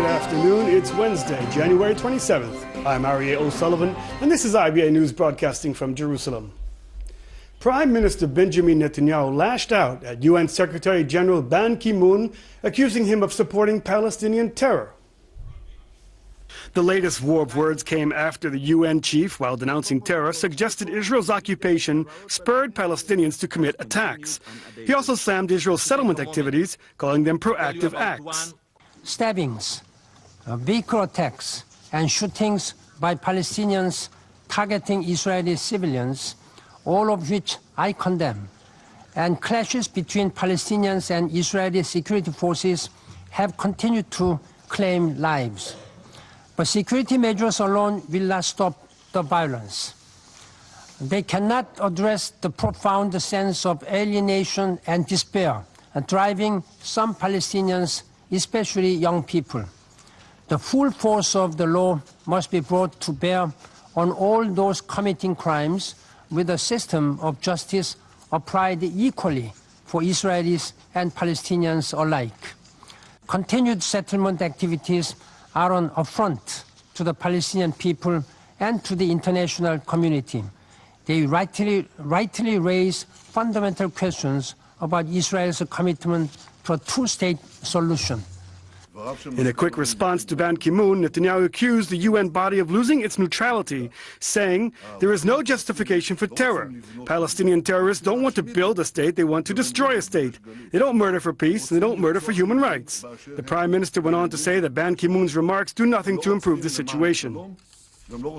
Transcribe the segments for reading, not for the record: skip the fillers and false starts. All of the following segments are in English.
Good afternoon. It's Wednesday, January 27th. I'm Aryeh O'Sullivan, and this is IBA News broadcasting from Jerusalem. Prime Minister Benjamin Netanyahu lashed out at UN Secretary General Ban Ki-moon, accusing him of supporting Palestinian terror. The latest war of words came after the UN chief, while denouncing terror, suggested Israel's occupation spurred Palestinians to commit attacks. He also slammed Israel's settlement activities, calling them proactive acts. Stabbings, vehicle attacks, and shootings by Palestinians targeting Israeli civilians, all of which I condemn, and clashes between Palestinians and Israeli security forces have continued to claim lives. But security measures alone will not stop the violence. They cannot address the profound sense of alienation and despair driving some Palestinians, especially young people. The full force of the law must be brought to bear on all those committing crimes, with a system of justice applied equally for Israelis and Palestinians alike. Continued settlement activities are an affront to the Palestinian people and to the international community. They rightly raise fundamental questions about Israel's commitment to a two-state solution. In a quick response to Ban Ki-moon, Netanyahu accused the UN body of losing its neutrality, saying there is no justification for terror. Palestinian terrorists don't want to build a state, they want to destroy a state. They don't murder for peace, and they don't murder for human rights. The Prime Minister went on to say that Ban Ki-moon's remarks do nothing to improve the situation.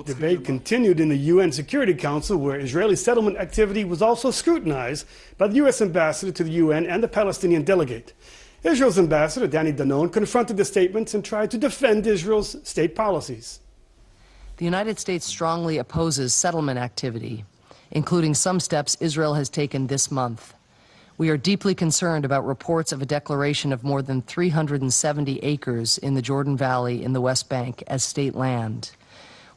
Debate continued in the UN Security Council, where Israeli settlement activity was also scrutinized by the U.S. ambassador to the UN and the Palestinian delegate. Israel's ambassador, Danny Danon, confronted the statements and tried to defend Israel's state policies. The United States strongly opposes settlement activity, including some steps Israel has taken this month. We are deeply concerned about reports of a declaration of more than 370 acres in the Jordan Valley in the West Bank as state land.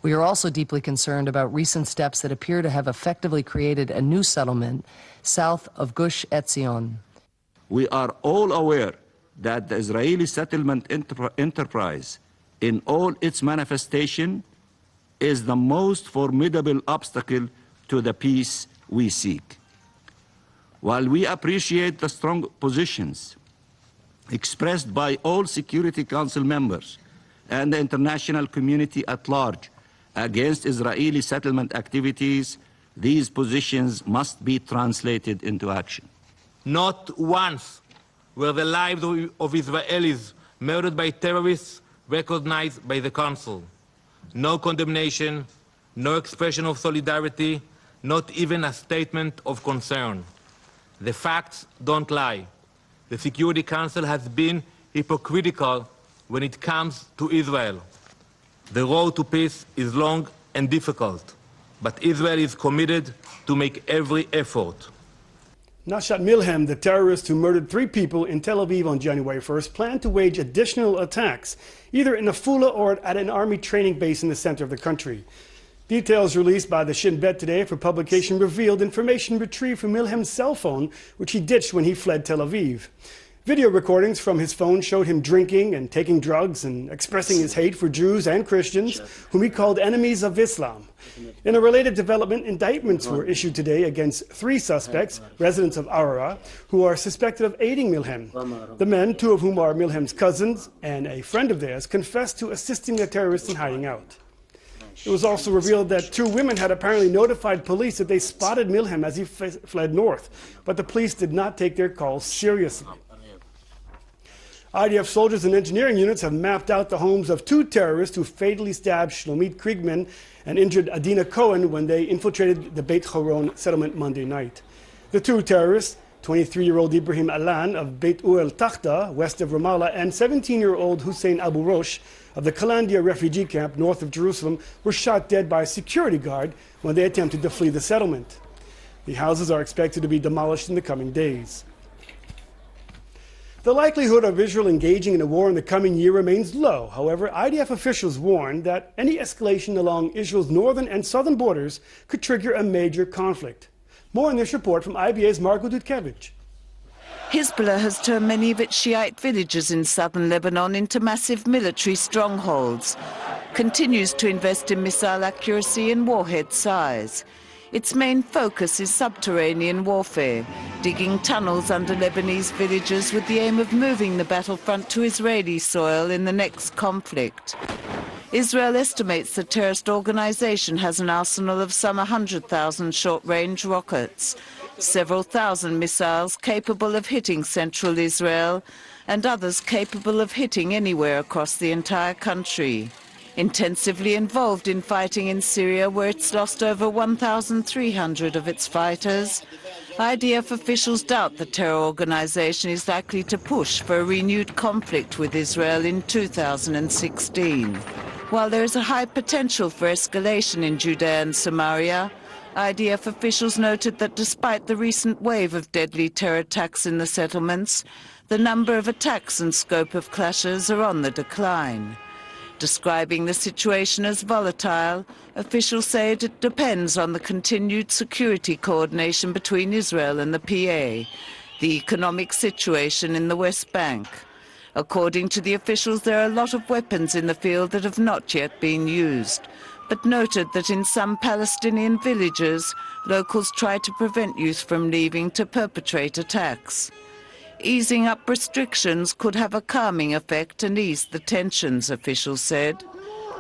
We are also deeply concerned about recent steps that appear to have effectively created a new settlement south of Gush Etzion. We are all aware that the Israeli settlement enterprise, in all its manifestation, is the most formidable obstacle to the peace we seek. While we appreciate the strong positions expressed by all Security Council members and the international community at large against Israeli settlement activities, these positions must be translated into action. Not once were the lives of Israelis murdered by terrorists recognized by the Council. No condemnation, no expression of solidarity, not even a statement of concern. The facts don't lie. The Security Council has been hypocritical when it comes to Israel. The road to peace is long and difficult, but Israel is committed to make every effort. Nashat Milhem, the terrorist who murdered 3 people in Tel Aviv on January 1st, planned to wage additional attacks, either in Afula or at an army training base in the center of the country. Details released by the Shin Bet today for publication revealed information retrieved from Milhem's cell phone, which he ditched when he fled Tel Aviv. Video recordings from his phone showed him drinking and taking drugs and expressing his hate for Jews and Christians, whom he called enemies of Islam. In a related development, indictments were issued today against 3 suspects, residents of Arara, who are suspected of aiding Milhem. The men, 2 of whom are Milhem's cousins and a friend of theirs, confessed to assisting the terrorists in hiding out. It was also revealed that 2 women had apparently notified police that they spotted Milhem as he fled north, but the police did not take their calls seriously. IDF soldiers and engineering units have mapped out the homes of 2 terrorists who fatally stabbed Shlomit Kriegman and injured Adina Cohen when they infiltrated the Beit Horon settlement Monday night. The 2 terrorists, 23-year-old Ibrahim Alan of Beit Uel Takhta, west of Ramallah, and 17-year-old Hussein Abu Rosh of the Kalandia refugee camp north of Jerusalem, were shot dead by a security guard when they attempted to flee the settlement. The houses are expected to be demolished in the coming days. The likelihood of Israel engaging in a war in the coming year remains low. However, IDF officials warn that any escalation along Israel's northern and southern borders could trigger a major conflict. More in this report from IBA's Marko Dudkevich. Hezbollah has turned many of its Shiite villages in southern Lebanon into massive military strongholds, continues to invest in missile accuracy and warhead size. Its main focus is subterranean warfare, digging tunnels under Lebanese villages with the aim of moving the battlefront to Israeli soil in the next conflict. Israel estimates the terrorist organization has an arsenal of some 100,000 short-range rockets, several thousand missiles capable of hitting central Israel, and others capable of hitting anywhere across the entire country. Intensively involved in fighting in Syria, where it's lost over 1,300 of its fighters, IDF officials doubt the terror organization is likely to push for a renewed conflict with Israel in 2016. While there is a high potential for escalation in Judea and Samaria, IDF officials noted that despite the recent wave of deadly terror attacks in the settlements, the number of attacks and scope of clashes are on the decline. Describing the situation as volatile, officials say it depends on the continued security coordination between Israel and the PA, the economic situation in the West Bank. According to the officials, there are a lot of weapons in the field that have not yet been used, but noted that in some Palestinian villages, locals try to prevent youth from leaving to perpetrate attacks. Easing up restrictions could have a calming effect and ease the tensions, officials said.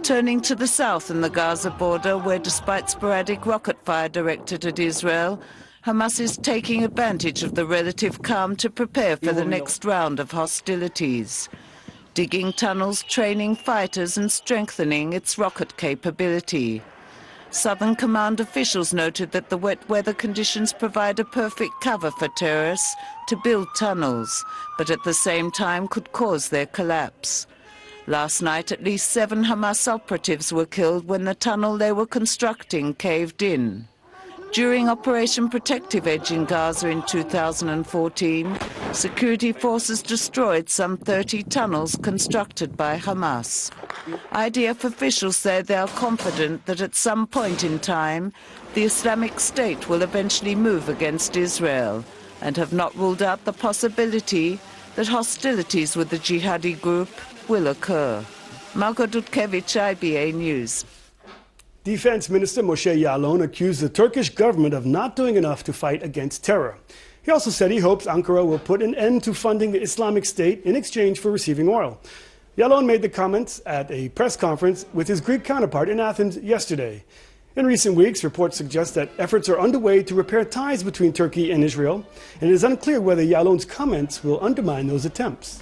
Turning to the south and the Gaza border, where despite sporadic rocket fire directed at Israel, Hamas is taking advantage of the relative calm to prepare for the next round of hostilities, digging tunnels, training fighters and strengthening its rocket capability. Southern Command officials noted that the wet weather conditions provide a perfect cover for terrorists to build tunnels, but at the same time could cause their collapse. Last night, at least 7 Hamas operatives were killed when the tunnel they were constructing caved in. During Operation Protective Edge in Gaza in 2014, security forces destroyed some 30 tunnels constructed by Hamas. IDF officials say they are confident that at some point in time, the Islamic State will eventually move against Israel, and have not ruled out the possibility that hostilities with the jihadi group will occur. Margot Dudkevich, IBA News. Defense Minister Moshe Ya'alon accused the Turkish government of not doing enough to fight against terror. He also said he hopes Ankara will put an end to funding the Islamic State in exchange for receiving oil. Ya'alon made the comments at a press conference with his Greek counterpart in Athens yesterday. In recent weeks, reports suggest that efforts are underway to repair ties between Turkey and Israel, and it is unclear whether Ya'alon's comments will undermine those attempts.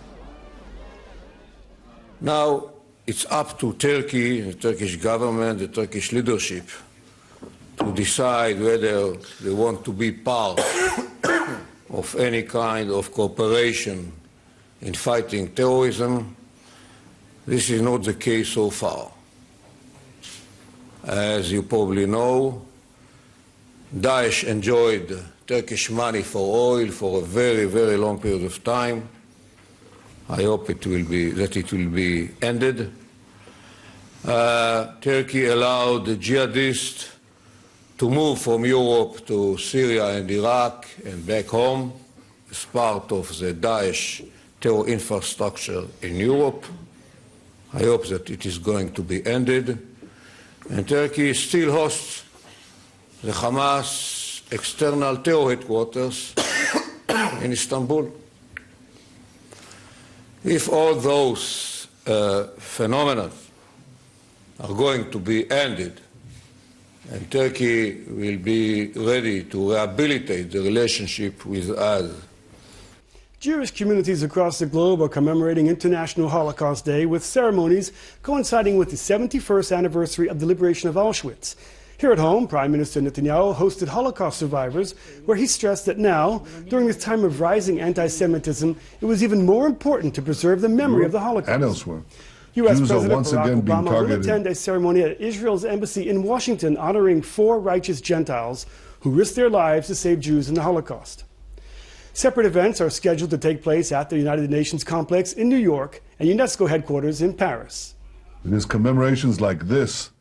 Now, it's up to Turkey, the Turkish government, the Turkish leadership, to decide whether they want to be part of any kind of cooperation in fighting terrorism. This is not the case so far. As you probably know, Daesh enjoyed Turkish money for oil for a very, very long period of time. I hope it will be ended. Turkey allowed the jihadists to move from Europe to Syria and Iraq and back home as part of the Daesh terror infrastructure in Europe. I hope that it is going to be ended. And Turkey still hosts the Hamas external terror headquarters in Istanbul. If all those phenomena are going to be ended, and Turkey will be ready to rehabilitate the relationship with us. Jewish communities across the globe are commemorating International Holocaust Day with ceremonies coinciding with the 71st anniversary of the liberation of Auschwitz. Here at home, Prime Minister Netanyahu hosted Holocaust survivors, where he stressed that now, during this time of rising anti-Semitism, it was even more important to preserve the memory of the Holocaust. And elsewhere. U.S. Jews President are once Barack again being Obama targeted. will attend a ceremony at Israel's embassy in Washington honoring 4 righteous Gentiles who risked their lives to save Jews in the Holocaust. Separate events are scheduled to take place at the United Nations complex in New York and UNESCO headquarters in Paris. It is commemorations like this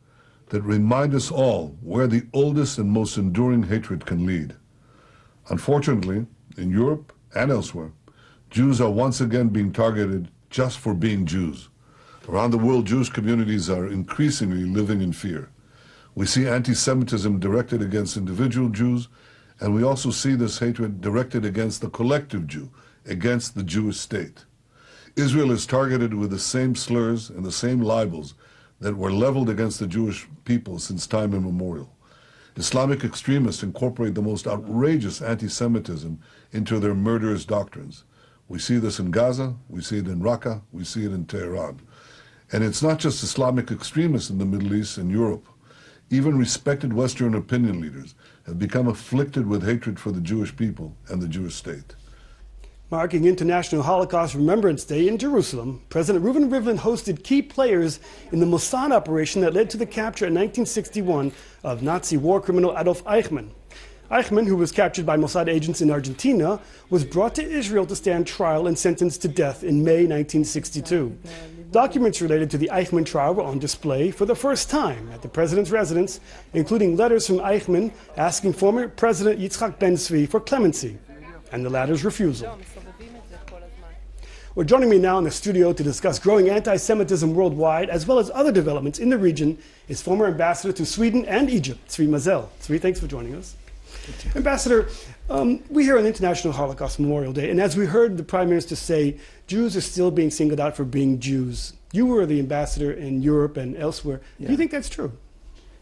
that remind us all where the oldest and most enduring hatred can lead. Unfortunately, in Europe and elsewhere, Jews are once again being targeted just for being Jews. Around the world, Jewish communities are increasingly living in fear. We see anti-Semitism directed against individual Jews, and we also see this hatred directed against the collective Jew, against the Jewish state. Israel is targeted with the same slurs and the same libels that were leveled against the Jewish people since time immemorial. Islamic extremists incorporate the most outrageous anti-Semitism into their murderous doctrines. We see this in Gaza, we see it in Raqqa, we see it in Tehran. And it's not just Islamic extremists in the Middle East and Europe. Even respected Western opinion leaders have become afflicted with hatred for the Jewish people and the Jewish state. Marking International Holocaust Remembrance Day in Jerusalem, President Reuven Rivlin hosted key players in the Mossad operation that led to the capture in 1961 of Nazi war criminal Adolf Eichmann. Eichmann, who was captured by Mossad agents in Argentina, was brought to Israel to stand trial and sentenced to death in May 1962. Documents related to the Eichmann trial were on display for the first time at the president's residence, including letters from Eichmann asking former President Yitzhak Ben-Zvi for clemency, and the latter's refusal. Well, joining me now in the studio to discuss growing anti-Semitism worldwide, as well as other developments in the region, is former ambassador to Sweden and Egypt, Tzvi Mazel. Tzvi, thanks for joining us. Ambassador, we're here on International Holocaust Memorial Day, and as we heard the Prime Minister say, Jews are still being singled out for being Jews. You were the ambassador in Europe and elsewhere. Yeah. Do you think that's true?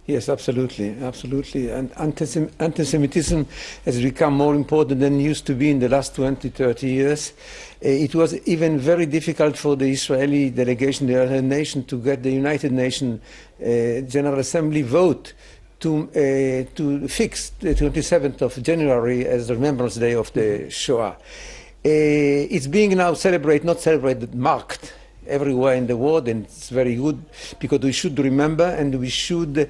Yes, absolutely, absolutely. And anti-Semitism has become more important than it used to be in the last 20, 30 years. It was even very difficult for the Israeli delegation, the United Nations, to get the United Nations General Assembly vote to fix the 27th of January as the Remembrance Day of the Shoah. It's being now celebrated, not celebrated, marked everywhere in the world, and it's very good because we should remember and we should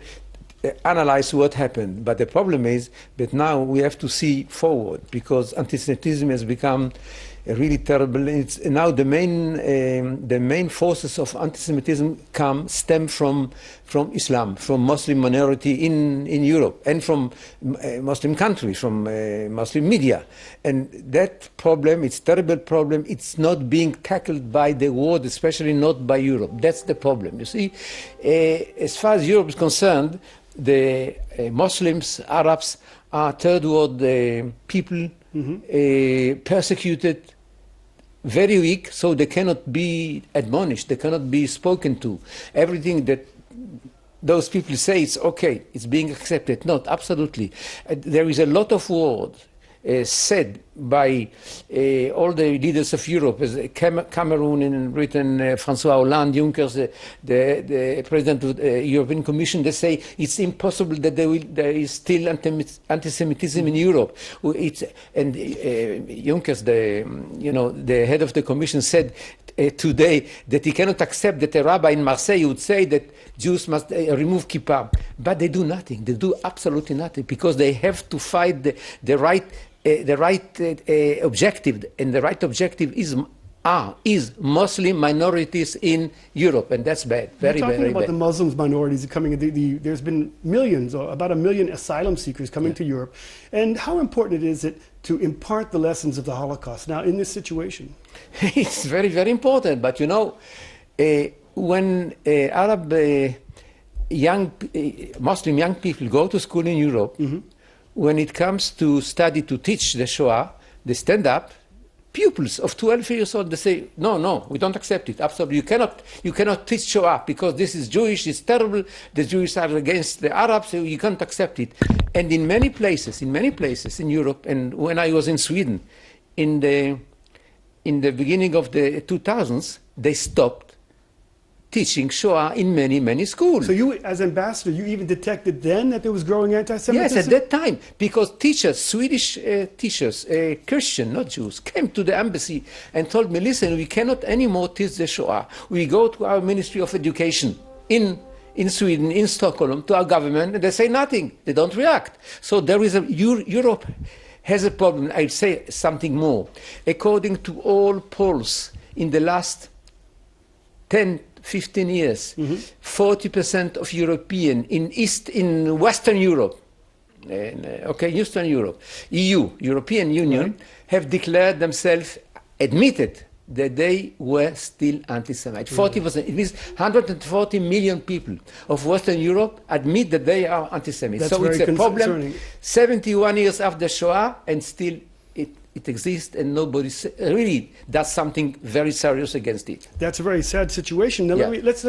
analyze what happened. But the problem is that now we have to see forward because anti-Semitism has become really terrible. It's now the main forces of anti-Semitism stem from Islam, from Muslim minority in Europe, and from Muslim countries, from Muslim media. And that problem, it's a terrible problem. It's not being tackled by the world, especially not by Europe. That's the problem. You see, as far as Europe is concerned, the Muslims, Arabs are third world people, persecuted, very weak, so they cannot be admonished, they cannot be spoken to. Everything that those people say, it's okay, it's being accepted. Not, absolutely. There is a lot of words said by all the leaders of Europe, as Cameroon in Britain, François Hollande, Juncker, the president of the European Commission, they say it's impossible that there is still anti-Semitism in Europe. And Juncker, the head of the Commission, said today that he cannot accept that a rabbi in Marseille would say that Jews must remove kippah. But they do nothing. They do absolutely nothing because they have to fight the right objective, and the right objective is Muslim minorities in Europe, and that's bad, very, very bad. Talking about the Muslim minorities coming, there's been millions, or about 1 million asylum seekers coming to Europe, and how important is it to impart the lessons of the Holocaust now in this situation? It's very, very important, but you know, when Arab Muslim young people go to school in Europe, when it comes to teach the Shoah, they stand up. Pupils of 12 years old, they say, no, we don't accept it. Absolutely, you cannot teach Shoah because this is Jewish, it's terrible. The Jews are against the Arabs, so you can't accept it. And in many places in Europe, and when I was in Sweden, in the beginning of the 2000s, they stopped teaching Shoah in many, many schools. So you, as ambassador, you even detected then that there was growing anti-Semitism? Yes, at that time, because teachers, Swedish teachers, Christian, not Jews, came to the embassy and told me, listen, we cannot anymore teach the Shoah. We go to our Ministry of Education in Sweden, in Stockholm, to our government, and they say nothing. They don't react. So there is Europe has a problem. I'd say something more. According to all polls in the last 10, 15 years, 40% of European in Western Europe, Eastern Europe, EU, European Union, have declared themselves, admitted that they were still anti-Semite. 40%, it means 140 million people of Western Europe admit that they are anti-Semite. So it's a problem 71 years after Shoah, and still it exists, and nobody really does something very serious against it. That's a very sad situation. Now, let's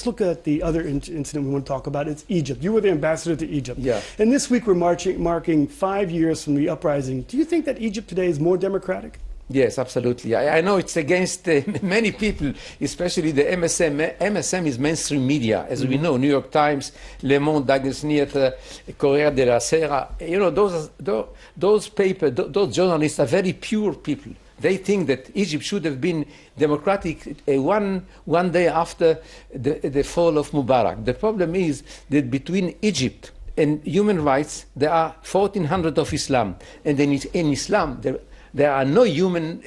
look at the other incident we want to talk about. It's Egypt. You were the ambassador to Egypt. Yeah. And this week we're marking 5 years from the uprising. Do you think that Egypt today is more democratic? Yes, absolutely. I know it's against many people, especially the MSM. MSM is mainstream media, as we know. New York Times, Le Monde, Douglas Nieto, Corriere della Sera. You know, those journalists are very pure people. They think that Egypt should have been democratic one day after the fall of Mubarak. The problem is that between Egypt and human rights, there are 1400 of Islam, and then in Islam there are no human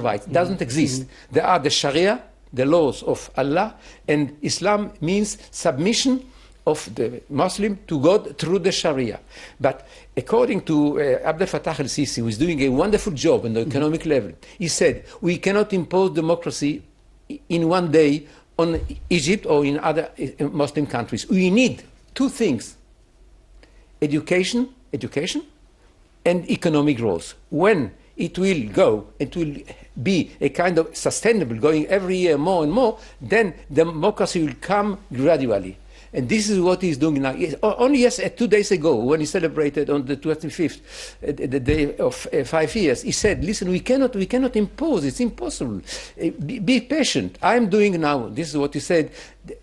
rights. It doesn't exist. There are the Sharia, the laws of Allah, and Islam means submission of the Muslim to God through the Sharia. But according to Abdel Fattah el-Sisi, who is doing a wonderful job on the economic level, he said, we cannot impose democracy in one day on Egypt or in other Muslim countries. We need two things: education, and economic growth. When it will go, it will be a kind of sustainable, going every year more and more, then democracy will come gradually. And this is what he's doing now. Only 2 days ago, when he celebrated on the 25th, the day of 5 years, he said, listen, we cannot impose, it's impossible. Be patient. I'm doing now, this is what he said,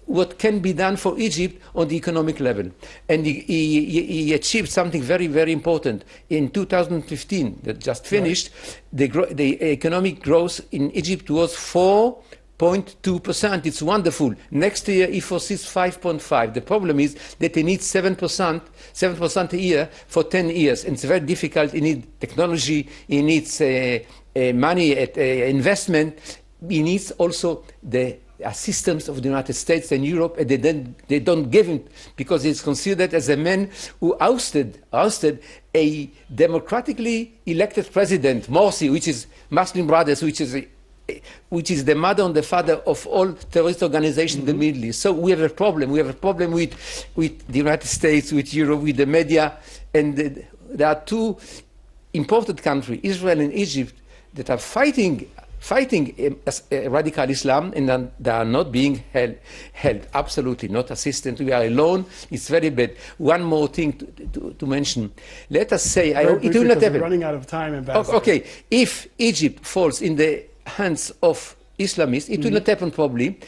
what can be done for Egypt on the economic level. And he achieved something very, very important. In 2015, that just finished, the economic growth in Egypt was 4.2%. It's wonderful. Next year, he foresees 5.5. The problem is that he needs 7% a year for 10 years. And it's very difficult. He needs technology. He needs money, investment. He needs also the assistance of the United States and Europe, and they don't give him, because he's considered as a man who ousted a democratically elected president, Morsi, which is Muslim Brothers, which is the mother and the father of all terrorist organizations in the Middle East. So we have a problem. We have a problem with the United States, with Europe, with the media, and there are two important countries, Israel and Egypt, that are fighting radical Islam, and they are not being held. Absolutely not assistant. We are alone. It's very bad. One more thing to mention. Let us say, it will not happen. We're running out of time, Ambassador. Okay, if Egypt falls in the hands of Islamists, it will not happen probably.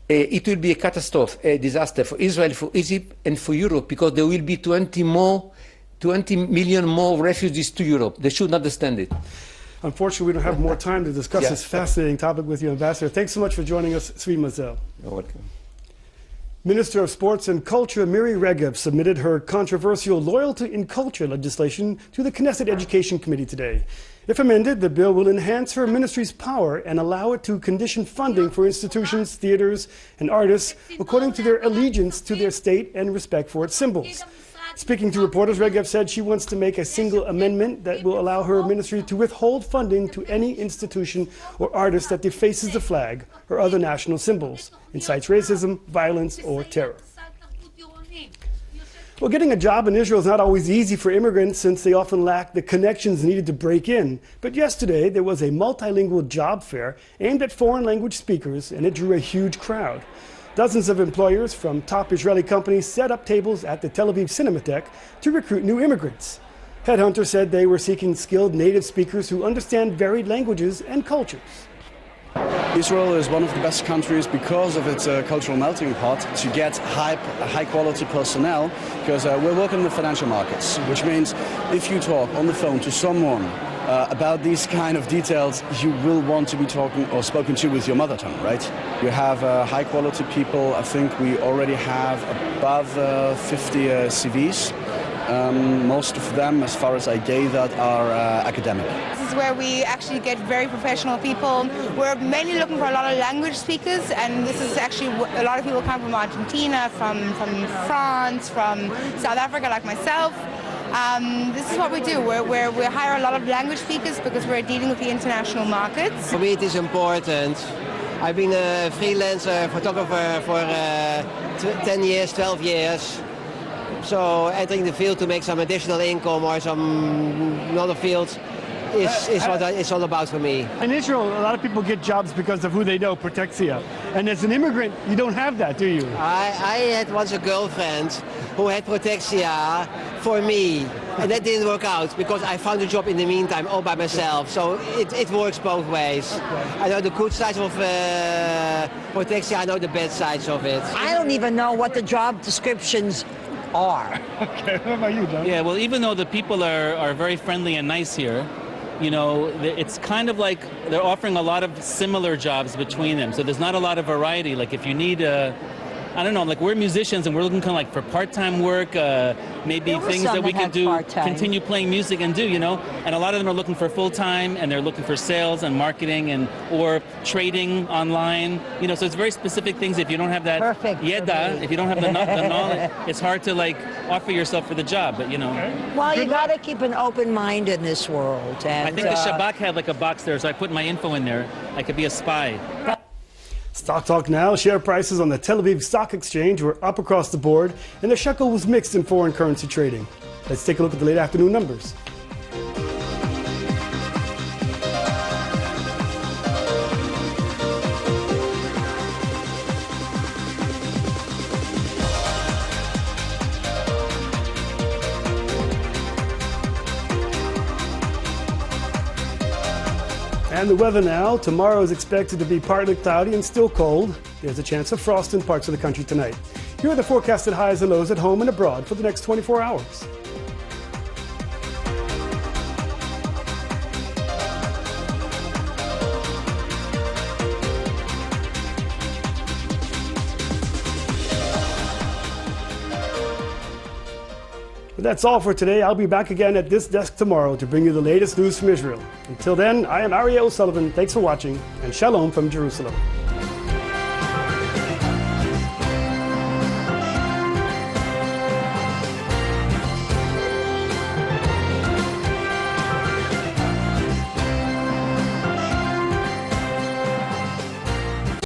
It will be a catastrophe, a disaster for Israel, for Egypt, and for Europe, because there will be 20 million more refugees to Europe. They should understand it. Unfortunately, we don't have more time to discuss this fascinating topic with you, Ambassador. Thanks so much for joining us, Svi Mazel. You're welcome. Minister of Sports and Culture Miri Regev submitted her controversial Loyalty in Culture legislation to the Knesset Education Committee today. If amended, the bill will enhance her ministry's power and allow it to condition funding for institutions, theaters, and artists according to their allegiance to their state and respect for its symbols. Speaking to reporters, Regev said she wants to make a single amendment that will allow her ministry to withhold funding to any institution or artist that defaces the flag or other national symbols, incites racism, violence, or terror. Well, getting a job in Israel is not always easy for immigrants, since they often lack the connections needed to break in. But yesterday, there was a multilingual job fair aimed at foreign language speakers, and it drew a huge crowd. Dozens of employers from top Israeli companies set up tables at the Tel Aviv Cinematheque to recruit new immigrants. Headhunters said they were seeking skilled native speakers who understand varied languages and cultures. Israel is one of the best countries because of its cultural melting pot to get high quality personnel, because we're working in the financial markets, which means if you talk on the phone to someone about these kind of details, you will want to be talking or spoken to with your mother tongue, right? You have high quality people. I think we already have above 50 CVs. Most of them, as far as I gathered, are academic. This is where we actually get very professional people. We're mainly looking for a lot of language speakers, and this is actually a lot of people come from Argentina, from France, from South Africa, like myself. This is what we do. We hire a lot of language speakers because we're dealing with the international markets. For me it is important. I've been a freelancer photographer for 10 years, 12 years. So entering the field to make some additional income or some another field is what it's all about for me. In Israel, a lot of people get jobs because of who they know, protexia. And as an immigrant, you don't have that, do you? I had once a girlfriend who had protexia for me. And that didn't work out because I found a job in the meantime all by myself. So it works both ways. Okay. I know the good sides of protexia, I know the bad sides of it. I don't even know what the job descriptions are. Okay, what about you, John? Yeah, well, even though the people are very friendly and nice here, you know, it's kind of like they're offering a lot of similar jobs between them. So there's not a lot of variety. Like if you need I don't know, like we're musicians and we're looking kind of like for part-time work, maybe things that we can do, continue playing music and do, you know. And a lot of them are looking for full-time and they're looking for sales and marketing and or trading online, you know. So it's very specific things. If you don't have that yeda, if you don't have the knowledge, it's hard to like offer yourself for the job. But you know. Well, you got to keep an open mind in this world. And I think the Shabak had like a box there, so I put my info in there. I could be a spy. Stock Talk now. Share prices on the Tel Aviv Stock Exchange were up across the board, and the shekel was mixed in foreign currency trading. Let's take a look at the late afternoon numbers. And the weather now. Tomorrow is expected to be partly cloudy and still cold. There's a chance of frost in parts of the country tonight. Here are the forecasted highs and lows at home and abroad for the next 24 hours. But that's all for today. I'll be back again at this desk tomorrow to bring you the latest news from Israel. Until then, I am Aryeh O'Sullivan. Thanks for watching, and shalom from Jerusalem.